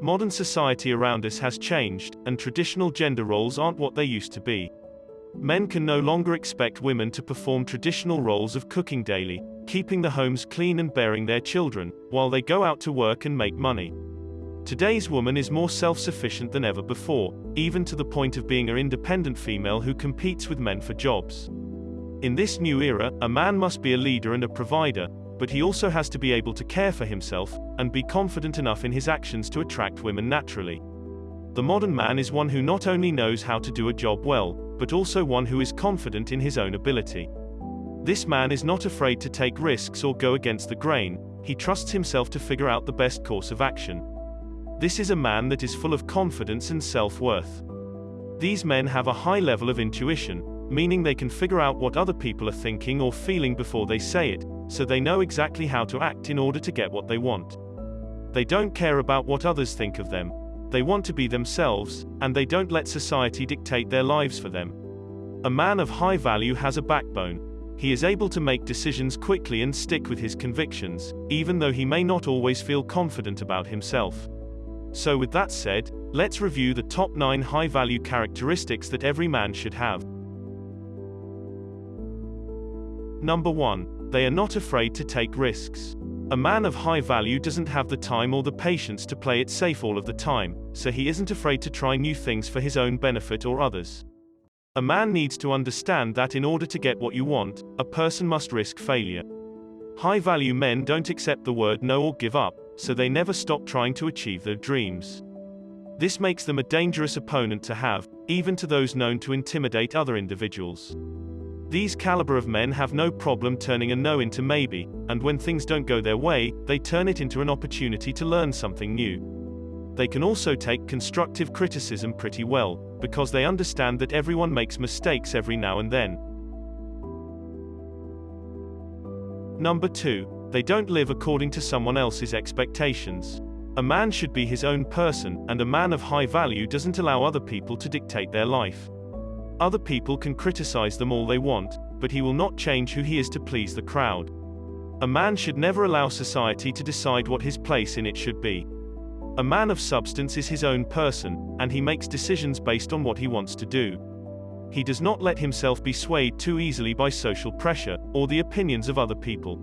Modern society around us has changed, and traditional gender roles aren't what they used to be. Men can no longer expect women to perform traditional roles of cooking daily, keeping the homes clean and bearing their children, while they go out to work and make money. Today's woman is more self-sufficient than ever before, even to the point of being an independent female who competes with men for jobs. In this new era, a man must be a leader and a provider, but he also has to be able to care for himself, and be confident enough in his actions to attract women naturally. The modern man is one who not only knows how to do a job well, but also one who is confident in his own ability. This man is not afraid to take risks or go against the grain, he trusts himself to figure out the best course of action. This is a man that is full of confidence and self-worth. These men have a high level of intuition, meaning they can figure out what other people are thinking or feeling before they say it, so they know exactly how to act in order to get what they want. They don't care about what others think of them. They want to be themselves, and they don't let society dictate their lives for them. A man of high value has a backbone. He is able to make decisions quickly and stick with his convictions, even though he may not always feel confident about himself. So with that said, let's review the top 9 high-value characteristics that every man should have. Number 1. They are not afraid to take risks. A man of high value doesn't have the time or the patience to play it safe all of the time, so he isn't afraid to try new things for his own benefit or others. A man needs to understand that in order to get what you want, a person must risk failure. High-value men don't accept the word no or give up, so they never stop trying to achieve their dreams. This makes them a dangerous opponent to have, even to those known to intimidate other individuals. These caliber of men have no problem turning a no into maybe, and when things don't go their way, they turn it into an opportunity to learn something new. They can also take constructive criticism pretty well, because they understand that everyone makes mistakes every now and then. Number 2. They don't live according to someone else's expectations. A man should be his own person, and a man of high value doesn't allow other people to dictate their life. Other people can criticize them all they want, but he will not change who he is to please the crowd. A man should never allow society to decide what his place in it should be. A man of substance is his own person, and he makes decisions based on what he wants to do. He does not let himself be swayed too easily by social pressure, or the opinions of other people.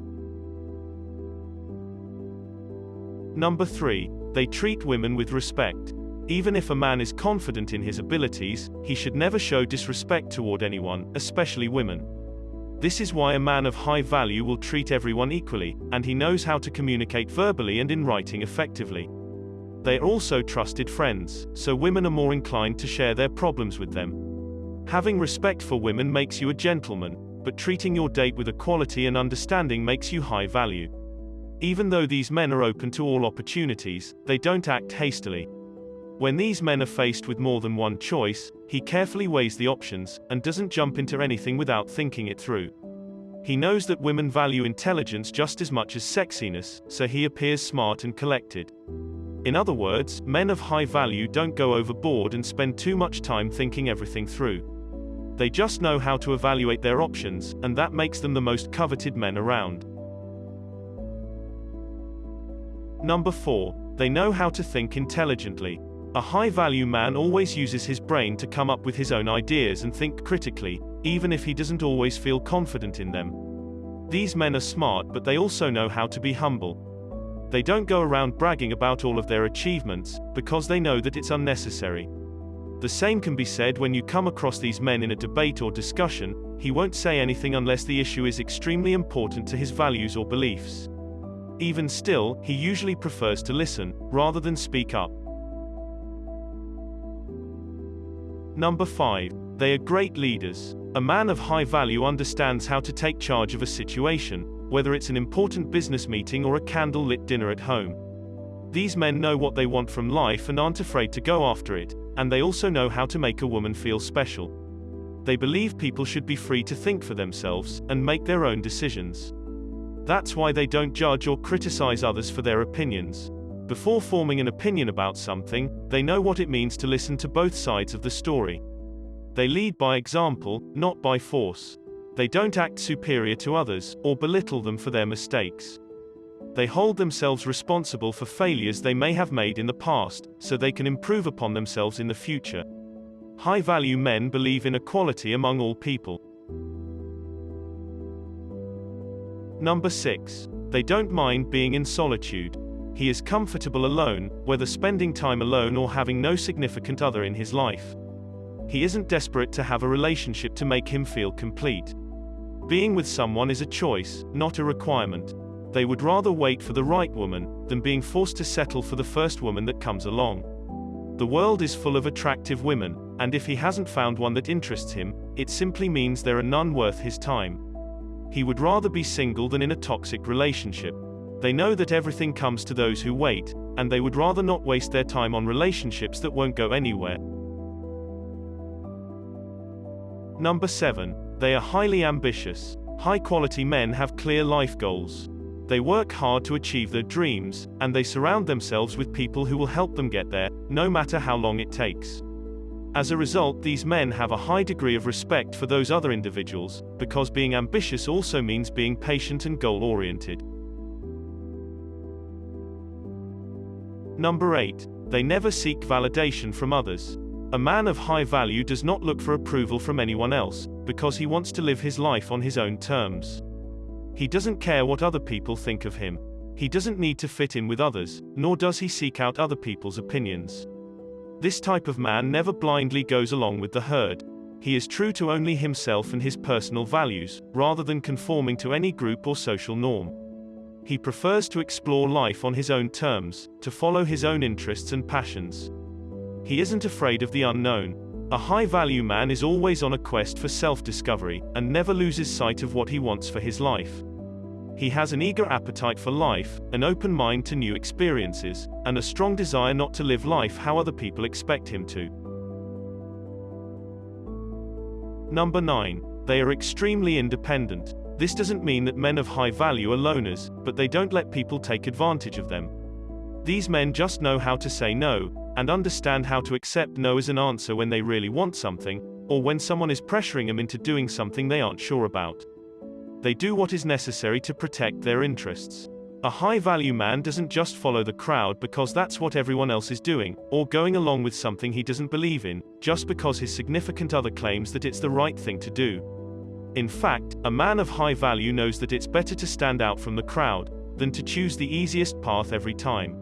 Number 3. They treat women with respect. Even if a man is confident in his abilities, he should never show disrespect toward anyone, especially women. This is why a man of high value will treat everyone equally, and he knows how to communicate verbally and in writing effectively. They are also trusted friends, so women are more inclined to share their problems with them. Having respect for women makes you a gentleman, but treating your date with equality and understanding makes you high value. Even though these men are open to all opportunities, they don't act hastily. When these men are faced with more than one choice, he carefully weighs the options, and doesn't jump into anything without thinking it through. He knows that women value intelligence just as much as sexiness, so he appears smart and collected. In other words, men of high value don't go overboard and spend too much time thinking everything through. They just know how to evaluate their options, and that makes them the most coveted men around. Number 4. They know how to think intelligently. A high-value man always uses his brain to come up with his own ideas and think critically, even if he doesn't always feel confident in them. These men are smart, but they also know how to be humble. They don't go around bragging about all of their achievements, because they know that it's unnecessary. The same can be said when you come across these men in a debate or discussion. He won't say anything unless the issue is extremely important to his values or beliefs. Even still, he usually prefers to listen, rather than speak up. Number 5. They are great leaders. A man of high value understands how to take charge of a situation, whether it's an important business meeting or a candle-lit dinner at home. These men know what they want from life and aren't afraid to go after it, and they also know how to make a woman feel special. They believe people should be free to think for themselves, and make their own decisions. That's why they don't judge or criticize others for their opinions. Before forming an opinion about something, they know what it means to listen to both sides of the story. They lead by example, not by force. They don't act superior to others, or belittle them for their mistakes. They hold themselves responsible for failures they may have made in the past, so they can improve upon themselves in the future. High-value men believe in equality among all people. Number 6. They don't mind being in solitude. He is comfortable alone, whether spending time alone or having no significant other in his life. He isn't desperate to have a relationship to make him feel complete. Being with someone is a choice, not a requirement. They would rather wait for the right woman than being forced to settle for the first woman that comes along. The world is full of attractive women, and if he hasn't found one that interests him, it simply means there are none worth his time. He would rather be single than in a toxic relationship. They know that everything comes to those who wait, and they would rather not waste their time on relationships that won't go anywhere. Number 7. They are highly ambitious. High-quality men have clear life goals. They work hard to achieve their dreams, and they surround themselves with people who will help them get there, no matter how long it takes. As a result, these men have a high degree of respect for those other individuals, because being ambitious also means being patient and goal-oriented. Number 8. They never seek validation from others. A man of high value does not look for approval from anyone else, because he wants to live his life on his own terms. He doesn't care what other people think of him. He doesn't need to fit in with others, nor does he seek out other people's opinions. This type of man never blindly goes along with the herd. He is true to only himself and his personal values, rather than conforming to any group or social norm. He prefers to explore life on his own terms, to follow his own interests and passions. He isn't afraid of the unknown. A high-value man is always on a quest for self-discovery, and never loses sight of what he wants for his life. He has an eager appetite for life, an open mind to new experiences, and a strong desire not to live life how other people expect him to. Number 9. They are extremely independent. This doesn't mean that men of high value are loners, but they don't let people take advantage of them. These men just know how to say no, and understand how to accept no as an answer when they really want something, or when someone is pressuring them into doing something they aren't sure about. They do what is necessary to protect their interests. A high-value man doesn't just follow the crowd because that's what everyone else is doing, or going along with something he doesn't believe in, just because his significant other claims that it's the right thing to do. In fact, a man of high value knows that it's better to stand out from the crowd than to choose the easiest path every time.